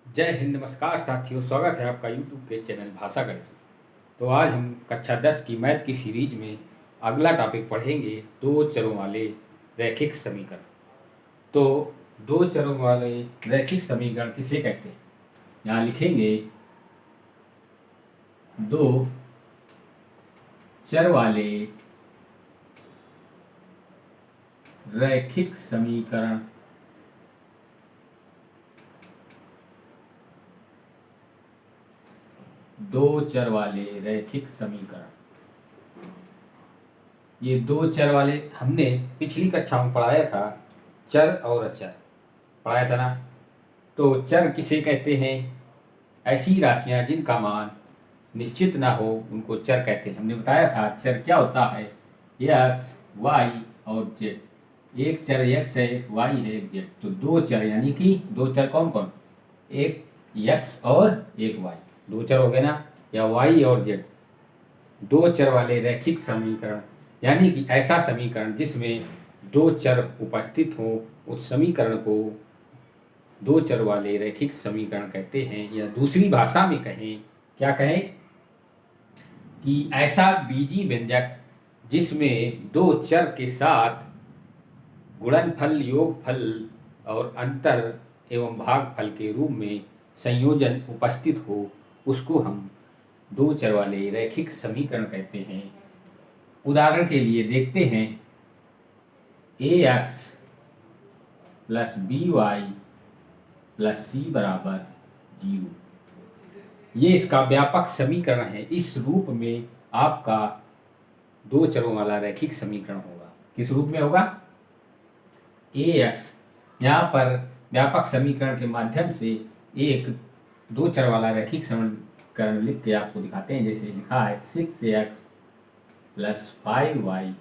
जय हिंद, नमस्कार साथियों। स्वागत है आपका यूट्यूब के चैनल भाषा गणित। तो आज हम कक्षा 10 की मैथ की सीरीज में अगला टॉपिक पढ़ेंगे, दो चरों वाले रैखिक समीकरण। तो दो चरों वाले रैखिक समीकरण किसे कहते हैं? यहाँ लिखेंगे दो चर वाले रैखिक समीकरण दो चर वाले रैखिक समीकरण। ये दो चर वाले हमने पिछली कक्षा में पढ़ाया था, चर और अचर पढ़ाया था ना। तो चर किसे कहते हैं? ऐसी राशियां जिनका मान निश्चित ना हो उनको चर कहते हैं। हमने बताया था चर क्या होता है, एक्स वाई और जेड। एक चर एक्स है, एक वाई है, एक जेड। तो दो चर यानी कि दो चर कौन कौन? एक एक्स और एक वाई, दो चर हो गए ना, या वाई और जेड। दो चर वाले रैखिक समीकरण यानी कि ऐसा समीकरण जिसमें दो चर उपस्थित हो, उस समीकरण को दो चर वाले रैखिक समीकरण कहते हैं। या दूसरी भाषा में कहें, क्या कहें कि ऐसा बीजी व्यंजक जिसमें दो चर के साथ गुणनफल, योगफल और अंतर एवं भागफल के रूप में संयोजन उपस्थित हो, उसको हम दो चर वाले रैखिक समीकरण कहते हैं। उदाहरण के लिए देखते हैं, a x plus b y plus c बराबर 0। ये इसका व्यापक समीकरण है। इस रूप में आपका दो चरों वाला रैखिक समीकरण होगा। किस रूप में होगा? ए एक्स, यहाँ पर व्यापक समीकरण के माध्यम से एक दो चर वाला रैखिक समीकरण लिख के आपको दिखाते हैं। जैसे लिखा है 6x प्लस 5y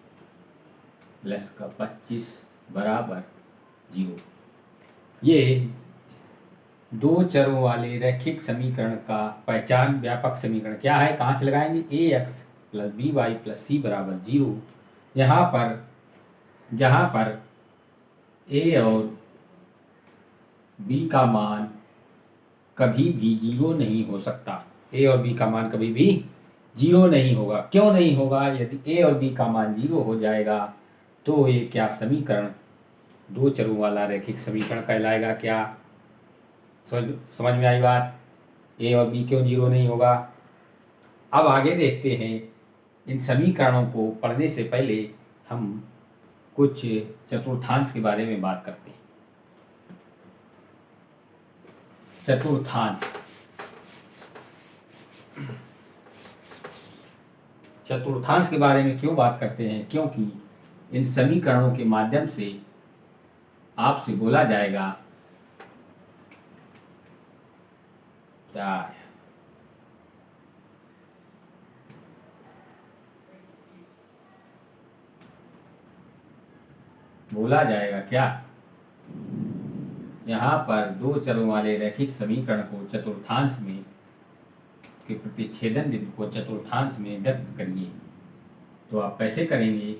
प्लस का 25 बराबर 0। ये दो चरों वाले रैखिक समीकरण का पहचान व्यापक समीकरण क्या है? कहाँ से लगाएंगे? A x plus b y plus c बराबर 0। जहाँ पर ए और बी का मान कभी भी 0 नहीं हो सकता। ए और बी का मान कभी भी 0 नहीं होगा। क्यों नहीं होगा? यदि ए और बी का मान 0 हो जाएगा तो ये क्या समीकरण दो चरों वाला रैखिक समीकरण कहलाएगा? क्या समझ में आई बात? ए और बी क्यों 0 नहीं होगा? अब आगे देखते हैं। इन समीकरणों को पढ़ने से पहले हम कुछ चतुर्थांश के बारे में बात करते हैं। चतुर्थांश चतुर्थांश के बारे में क्यों बात करते हैं? क्योंकि इन समीकरणों के माध्यम से आपसे बोला जाएगा, क्या है, बोला जाएगा क्या? यहाँ पर दो चरों वाले रैखिक समीकरण को चतुर्थांश में के प्रतिच्छेदन बिंदु को चतुर्थांश में व्यक्त करिए। तो आप कैसे करेंगे?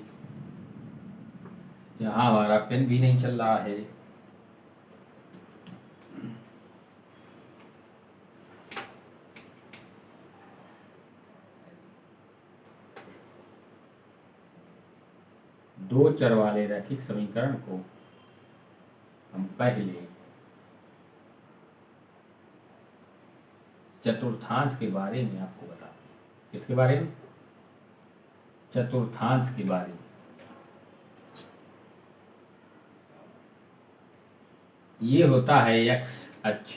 यहाँ हमारा पेन भी नहीं चल रहा है। दो चर वाले रैखिक समीकरण को हम पहले चतुर्थांश के बारे में आपको बताते हैं। किसके बारे में? चतुर्थांश के बारे में। ये होता है एक्स अक्ष,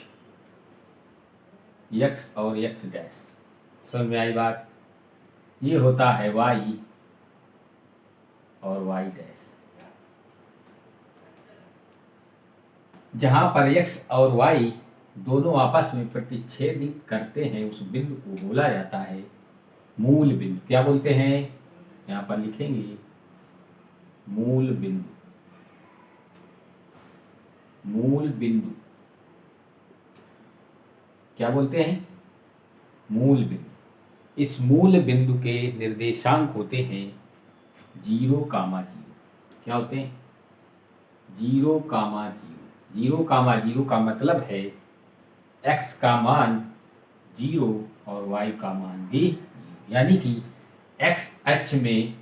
एक्स और एक्स डैश। समझ में आई बात? ये होता है वाई और वाई डैश। जहां पर एक्स और वाई दोनों आपस में प्रतिच्छेदित करते हैं, उस बिंदु को बोला जाता है मूल बिंदु। क्या बोलते हैं? यहाँ पर लिखेंगे मूल बिंदु। मूल बिंदु क्या बोलते हैं? मूल बिंदु। इस मूल बिंदु के निर्देशांक होते हैं 0, 0। क्या होते हैं? 0, 0। 0, 0 का मतलब है x का मान 0 और y का मान भी 0, यानी कि x अक्ष में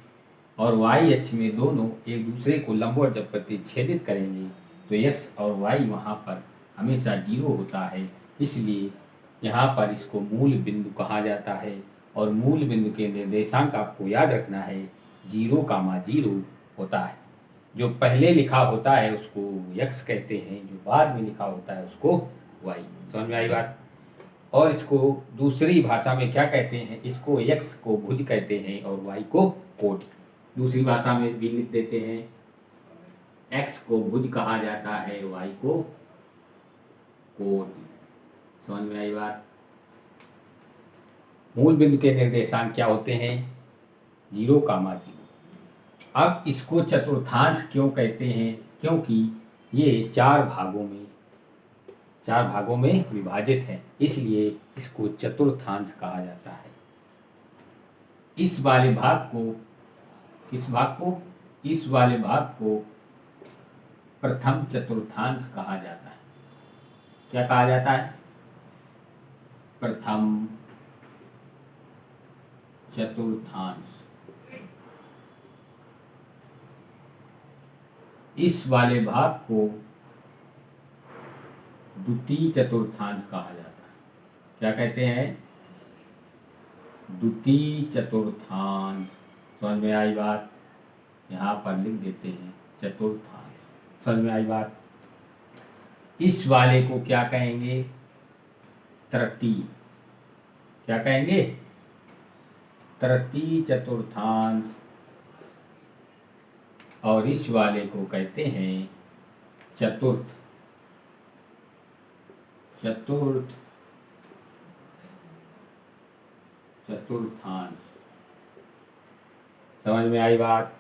और y अक्ष में दोनों एक दूसरे को लंबवत जब प्रतिच्छेदित करेंगे तो x और y वहाँ पर हमेशा 0 होता है। इसलिए यहाँ पर इसको मूल बिंदु कहा जाता है और मूल बिंदु के निर्देशांक आपको याद रखना है 0, 0 होता है। जो पहले लिखा होता है उसको x कहते हैं, जो बाद में लिखा होता है उसको y। समझ में आई बात? और इसको दूसरी भाषा में क्या कहते हैं? इसको x को भुज कहते हैं और y को कोटि। दूसरी भाषा में भी लिख देते हैं, x को भुज कहा जाता है, y को कोटि। समझ में आई बात? मूल बिंदु के निर्देशांक क्या होते हैं? 0, 0। अब इसको चतुर्थांश क्यों कहते हैं? क्योंकि ये चार भागों में विभाजित है, इसलिए इसको चतुर्थांश कहा जाता है। इस वाले भाग को प्रथम चतुर्थांश कहा जाता है। क्या कहा जाता है? प्रथम चतुर्थांश। इस वाले भाग को द्वितीय चतुर्थांश कहा जाता है। क्या कहते हैं? द्वितीय चतुर्थांश। समझ में आई बात? यहाँ पर लिख देते हैं चतुर्थांश। समझ में आई बात? इस वाले को क्या कहेंगे? तृतीय। क्या कहेंगे? तृतीय चतुर्थांश। और इस वाले को कहते हैं चतुर्थांश। समझ में आई बात?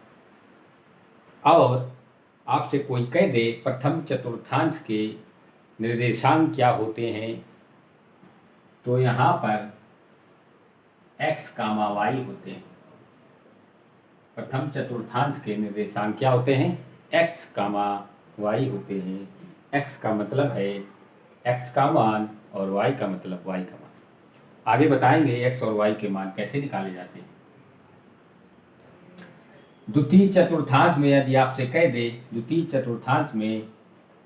और आपसे कोई कह दे प्रथम चतुर्थांश के निर्देशांक क्या होते हैं, तो यहाँ पर x, y होते हैं। प्रथम चतुर्थांश के निर्देशांक क्या होते हैं? x, y होते हैं। x का मतलब है x का मान और y का मतलब y का मान। आगे बताएंगे x और y के मान कैसे निकाले जाते हैं। द्वितीय चतुर्थांश में यदि आपसे कह दे द्वितीय चतुर्थांश में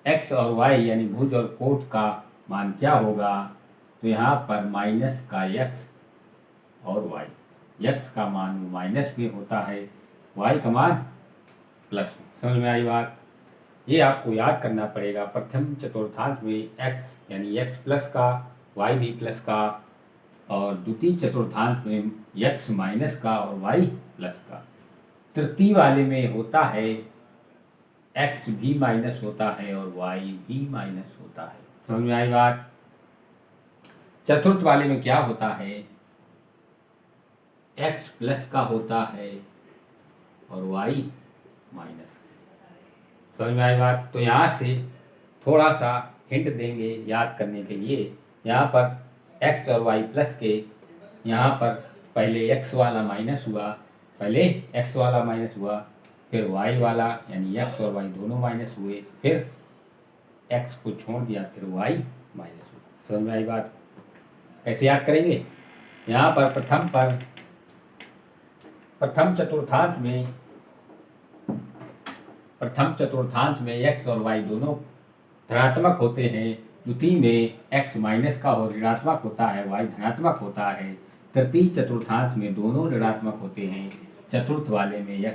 x और y यानी भुज और कोट का मान क्या होगा, तो यहाँ पर माइनस का x और y। x का मान माइनस में होता है, y का मान प्लस में। समझ में आई बात? ये आपको याद करना पड़ेगा। प्रथम चतुर्थांश में x यानी x प्लस का, y भी प्लस का, और द्वितीय चतुर्थांश में x माइनस का और y प्लस का। तृतीय वाले में होता है x भी माइनस होता है और y भी माइनस होता है। समझ में आई बात? चतुर्थ वाले में क्या होता है? x प्लस का होता है और y माइनस। समझ में आई बात? तो यहाँ से थोड़ा सा हिंट देंगे याद करने के लिए। यहाँ पर x और y प्लस के, यहाँ पर पहले x वाला माइनस हुआ, फिर y वाला यानी x और y दोनों माइनस हुए, फिर x को छोड़ दिया, फिर y माइनस हुआ। समझ में आई बात? कैसे याद करेंगे? यहाँ पर प्रथम चतुर्थांश में x और y दोनों धनात्मक होते हैं। द्वितीय में x माइनस का और ऋणात्मक होता है, y धनात्मक होता है। तृतीय चतुर्थांश में दोनों ऋणात्मक होते हैं। चतुर्थ वाले में x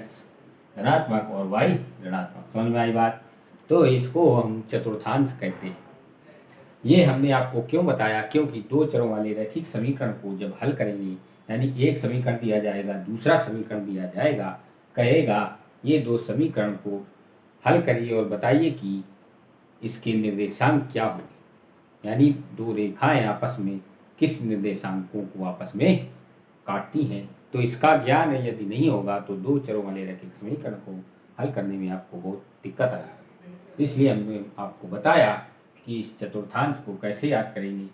धनात्मक और y ऋणात्मक। समझ में आई बात? तो इसको हम चतुर्थांश कहते हैं। ये हमने आपको क्यों बताया? क्योंकि दो चरों वाले रैखिक समीकरण को जब हल करेंगे, यानी एक समीकरण दिया जाएगा, दूसरा समीकरण दिया जाएगा, कहेगा ये दो समीकरण को हल करिए और बताइए कि इसके निर्देशांक क्या होंगे, यानी दो रेखाएं आपस में किस निर्देशांकों को आपस में काटती हैं। तो इसका ज्ञान यदि नहीं होगा तो दो चरों वाले रैखिक समीकरण को हल करने में आपको बहुत दिक्कत आएगी। इसलिए हमने आपको बताया कि इस चतुर्थांश को कैसे याद करेंगे।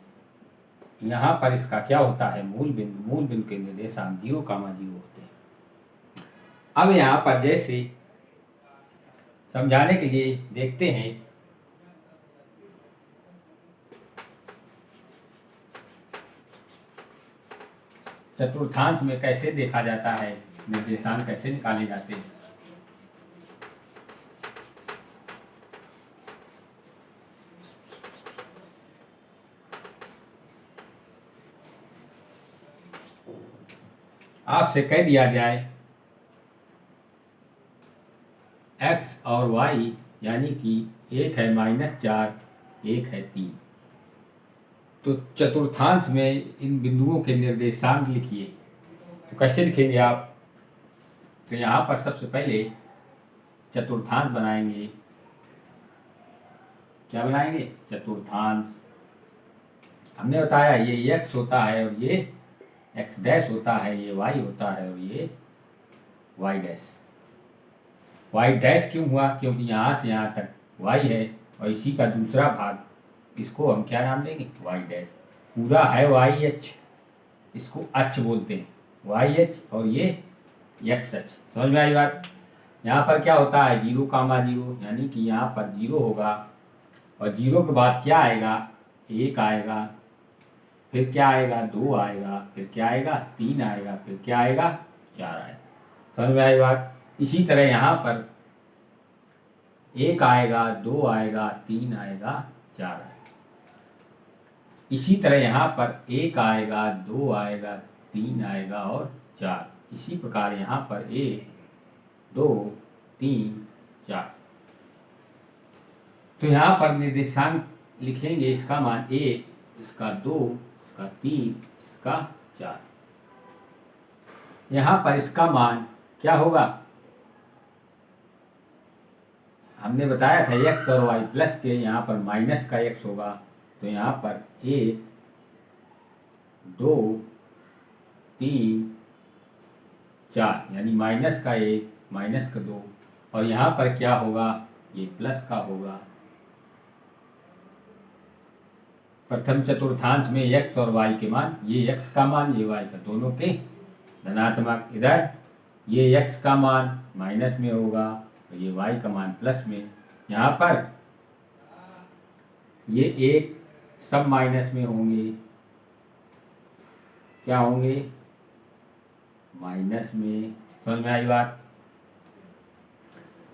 यहाँ पर इसका क्या होता है? मूल बिंदु के निर्देशांक 0, 0 होते हैं। अब यहाँ पर जैसे समझाने के लिए देखते हैं, चतुर्थांश में कैसे देखा जाता है, निर्देशांक कैसे निकाले जाते हैं। आपसे कह दिया जाए x और y, यानी कि एक है -4, एक है 3, तो चतुर्थांश में इन बिंदुओं के निर्देशांक लिखिए। तो कैसे लिखेंगे आप? तो यहाँ पर सबसे पहले चतुर्थांश बनाएंगे। क्या बनाएंगे? चतुर्थांश। हमने बताया ये x होता है और ये x डैश होता है, ये y होता है और ये y डैश। y डैश क्यों हुआ? क्योंकि यहाँ से यहाँ तक y है और इसी का दूसरा भाग, इसको हम क्या नाम देंगे? y dash. पूरा है YH, इसको अक्ष बोलते हैं, YH, और ये x अक्ष। समझ में आई बात? यहाँ पर क्या होता है? 0,0, यानी कि यहाँ पर 0 होगा और 0 के बाद क्या आएगा? 1 आएगा, फिर क्या आएगा? 2 आएगा, फिर क्या आएगा? 3 आएगा, फिर क्या आएगा? 4 आएगा। समझ में आई बात? इसी तरह यहाँ पर 1 आएगा, 2 आएगा, 3 आएगा, 4 आएगा। इसी तरह यहाँ पर 1 आएगा, 2 आएगा, 3 आएगा और 4। इसी प्रकार यहाँ पर 1, 2, 3, 4। तो यहाँ पर निर्देशांक लिखेंगे। इसका मान 1, इसका 2, इसका 3, इसका 4। यहाँ पर इसका मान क्या होगा? हमने बताया था x और y प्लस के, यहाँ पर माइनस का x होगा। तो यहाँ पर 1, 2, 3, 4, यानी माइनस का 1, माइनस का 2, और यहाँ पर क्या होगा? ये प्लस का होगा। प्रथम चतुर्थांश में x और y के मान, ये x का मान, ये y का, दोनों के धनात्मक। इधर ये x का मान माइनस में होगा और ये y का मान प्लस में। यहाँ पर ये एक सब माइनस में होंगे। क्या होंगे? माइनस में। समझ में आई बात?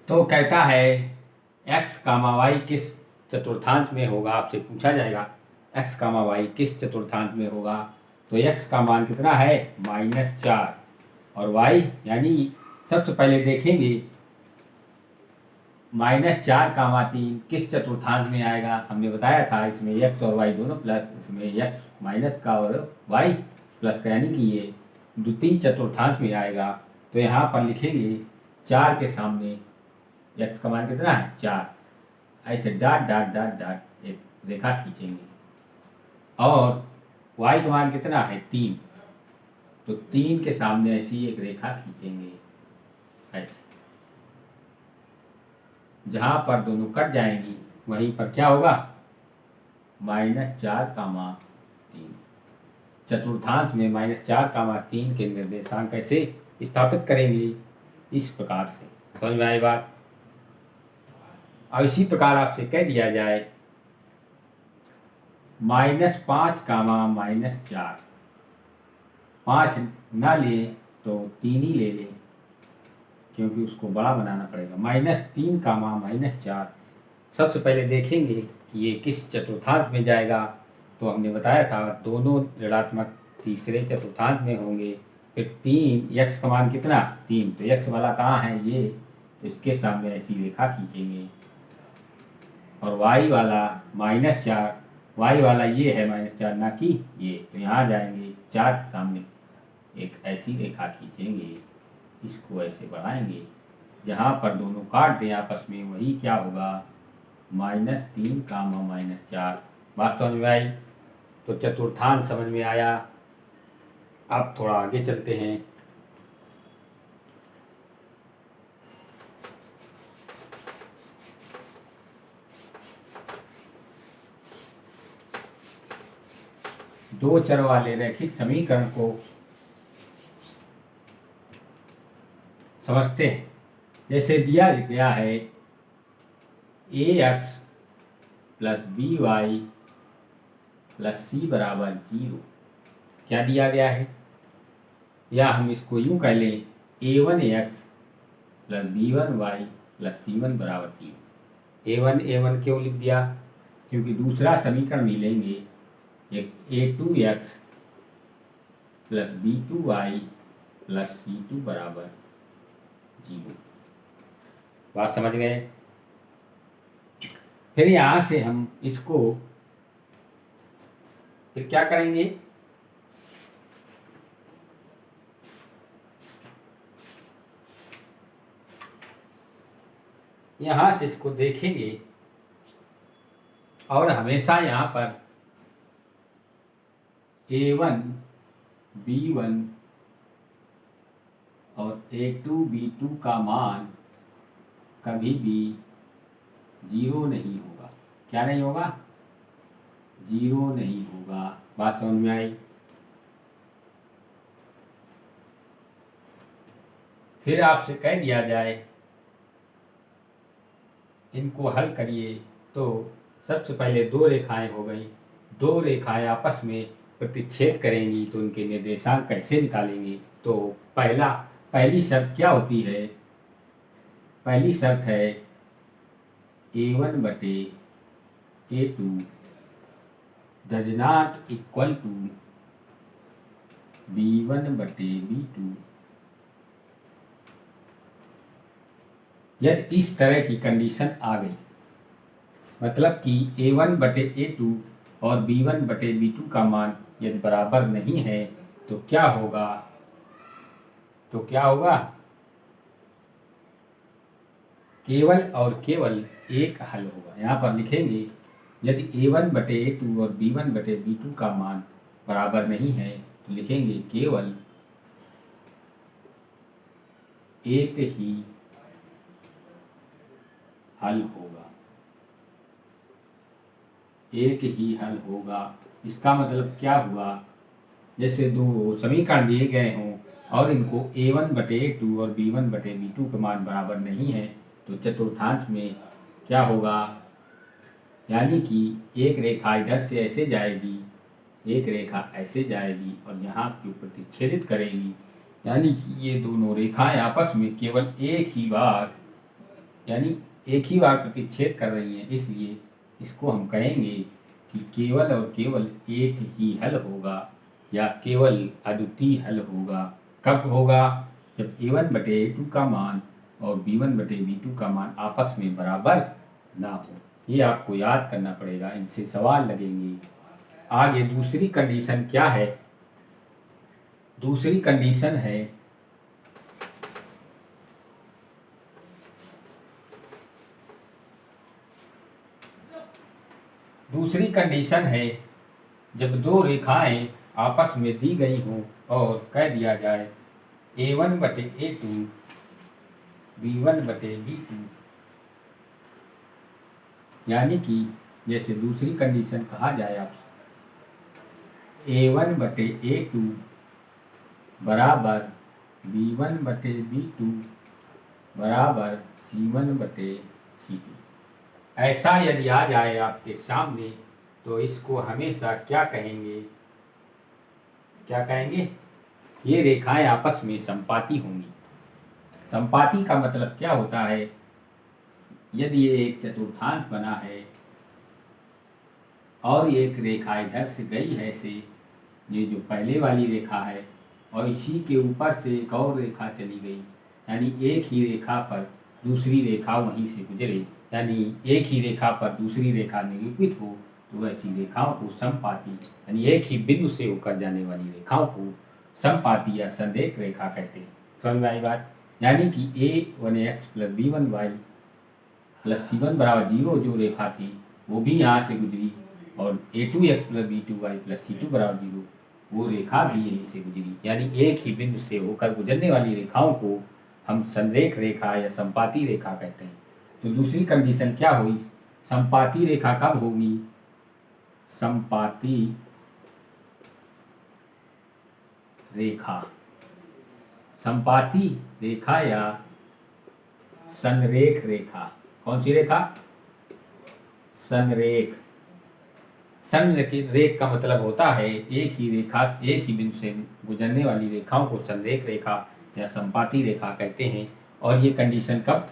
तो कहता है x, y किस चतुर्थांश में होगा? आपसे पूछा जाएगा x, y किस चतुर्थांश में होगा? तो x का मान कितना है? -4, और y, यानी सबसे पहले देखेंगे -4, 3 किस चतुर्थांश में आएगा। हमने बताया था इसमें x और y दोनों प्लस, इसमें x माइनस का और y प्लस का, यानी कि ये द्वितीय चतुर्थांश में आएगा। तो यहाँ पर लिखेंगे 4 के सामने x का मान कितना है? 4। ऐसे डॉट डॉट डॉट डॉट एक रेखा खींचेंगे और y का मान कितना है? 3। तो 3 के सामने ऐसी एक रेखा खींचेंगे ऐसे। जहाँ पर दोनों कट जाएंगी वहीं पर क्या होगा? -4, 3। चतुर्थांश में -4, 3 के निर्देशांक कैसे स्थापित करेंगे? इस प्रकार से। समझ में आई बात? और इसी प्रकार आपसे कह दिया जाए -5, -4, 5 ना ले तो 3 ही ले लें, क्योंकि उसको बड़ा बनाना पड़ेगा। -3, -4। सबसे पहले देखेंगे कि ये किस चतुर्थांश में जाएगा। तो हमने बताया था दोनों ऋणात्मक तीसरे चतुर्थांश में होंगे। फिर 3, x का मान कितना? 3। तो x वाला कहाँ है? ये। तो इसके सामने ऐसी रेखा खींचेंगे और y वाला -4, y वाला ये है -4, ना कि ये। तो यहाँ जाएंगे, 4 के सामने एक ऐसी रेखा खींचेंगे, इसको ऐसे बढ़ाएंगे। जहाँ पर दोनों काट दें आपस में वही क्या होगा? -3, -4। बात समझ में आई? तो चतुर्थांश समझ में आया। अब थोड़ा आगे चलते हैं। दो चर वाले रैखिक समीकरण को समझते हैं। जैसे दिया गया है ax + by + c = 0। क्या दिया गया है? या हम इसको यूं कह लें a1x plus b1y plus c1 बराबर 0। a1 क्यों लिख दिया? क्योंकि दूसरा समीकरण मिलेंगे एक a2x plus b2y plus c2 बराबर 0। बात समझ गए? फिर यहाँ से हम इसको फिर क्या करेंगे? यहाँ से इसको देखेंगे और हमेशा यहाँ पर a1 b1 और a2 b2 का मान कभी भी 0 नहीं होगा। क्या नहीं होगा? 0 नहीं होगा। बात समझ में आई? फिर आपसे कह दिया जाए इनको हल करिए तो सबसे पहले दो रेखाएं हो गई। दो रेखाएं आपस में प्रतिच्छेद करेंगी तो उनके निर्देशांक कैसे निकालेंगे? तो पहली शर्त क्या होती है? पहली शर्त है a1 बटे a2 does not equal to b1 बटे b2। यदि इस तरह की कंडीशन आ गई, मतलब कि a1 बटे a2 और b1 बटे b2 का मान यदि बराबर नहीं है तो क्या होगा? केवल और केवल एक हल होगा। यहाँ पर लिखेंगे यदि a1 बटे a2 और b1 बटे b2 का मान बराबर नहीं है तो लिखेंगे केवल एक ही हल होगा। एक ही हल होगा। इसका मतलब क्या हुआ? जैसे दो समीकरण दिए गए हों और इनको a1 बटे a2 और b1 बटे b2 के मान बराबर नहीं है तो चतुर्थांश में क्या होगा? यानी कि एक रेखा इधर से ऐसे जाएगी, एक रेखा ऐसे जाएगी और यहाँ की प्रतिच्छेदित करेगी। यानी कि ये दोनों रेखाएं आपस में केवल एक ही बार प्रतिच्छेद कर रही हैं। इसलिए इसको हम कहेंगे कि केवल और केवल एक ही हल होगा या केवल अद्वितीय हल होगा। कब होगा? जब a1 बटे a2 का मान और b1 बटे b2 का मान आपस में बराबर ना हो। ये आपको याद करना पड़ेगा, इनसे सवाल लगेंगे। आगे दूसरी कंडीशन क्या है? दूसरी कंडीशन है जब दो रेखाएं आपस में दी गई हों और कह दिया जाए a1 बटे a2 b1 बटे b2। यानी कि जैसे दूसरी कंडीशन कहा जाए आपसे a1 बटे a2 बराबर b1 बटे b2 बराबर c1 बटे c2। ऐसा यदि आ जाए आपके सामने तो इसको हमेशा क्या कहेंगे? ये रेखाएं आपस में संपाती होंगी। संपाती का मतलब क्या होता है? यदि ये एक चतुर्थांश बना है और एक रेखा इधर से गई है से, ये जो पहले वाली रेखा है और इसी के ऊपर से एक और रेखा चली गई, यानी एक ही रेखा पर दूसरी रेखा वहीं से गुजरे, यानी एक ही रेखा पर दूसरी रेखा निरूपित हो तो ऐसी रेखाओं को समपाती यानी एक ही बिंदु से होकर जाने वाली रेखाओं को समपाती या संरेख रेखा कहते हैं। समझ में आई बात? यानी कि a1x plus b1y plus c1 बराबर 0 जो रेखा थी वो भी यहाँ से गुजरी और a2x plus b2y plus c2 बराबर 0 वो रेखा भी यहीं से गुजरी। यानी एक ही बिंदु से होकर गुजरने वाली रेखाओं को हम संरेख रेखा या संपाती रेखा कहते हैं। तो दूसरी कंडीशन क्या हुई? संपाती रेखा कब होगी? संपाती रेखा या संरेख रेखा। कौन सी रेखा? संरेख। संरेखित रेख का मतलब होता है एक ही बिंदु से गुजरने वाली रेखाओं को संरेख रेखा या संपाती रेखा कहते हैं। और ये कंडीशन कब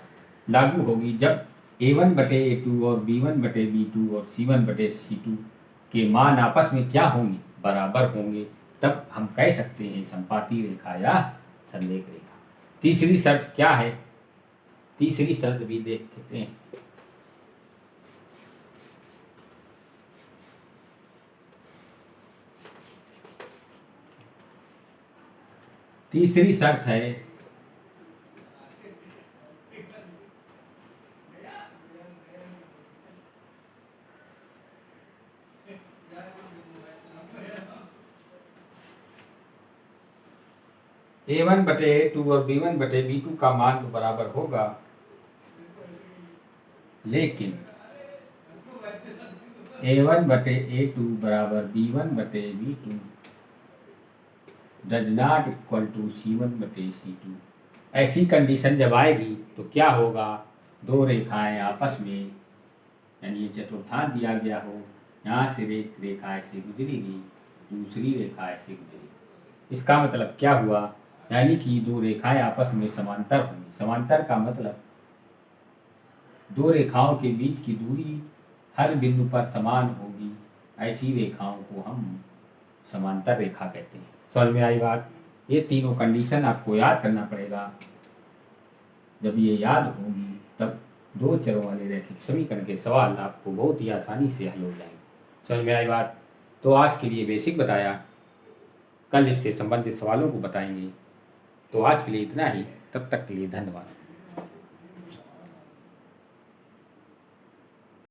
लागू होगी? जब A1/A2 और B1/B2 और C1/C2 के मान आपस में क्या होंगे? बराबर होंगे। तब हम कह सकते हैं संपाती रेखा या संरेख रेखा। तीसरी शर्त क्या है? तीसरी शर्त भी देखते हैं। तीसरी शर्त है A1/A2 और B1/B2 का मान तो बराबर होगा, लेकिन A1/A2 बराबर B1/B2 does not equal to C1/C2। ऐसी कंडीशन जब आएगी तो क्या होगा? दो रेखाएं आपस में, यानी ये चतुर्थांश दिया गया हो, यहाँ से रेखा ऐसे गुजरेगी, दूसरी रेखा ऐसे गुजरेगी। इसका मतलब क्या हुआ? यानी कि दो रेखाएं आपस में समांतर होंगी। समांतर का मतलब दो रेखाओं के बीच की दूरी हर बिंदु पर समान होगी। ऐसी रेखाओं को हम समांतर रेखा कहते हैं। समझ में आई बात? ये तीनों कंडीशन आपको याद करना पड़ेगा। जब ये याद होगी तब दो चरों वाले रैखिक समीकरण के सवाल आपको बहुत ही आसानी से हल हो जाएंगे। समझ में आई बात? तो आज के लिए बेसिक बताया, कल इससे संबंधित सवालों को बताएंगे। तो आज के लिए इतना ही। तब तक के लिए धन्यवाद।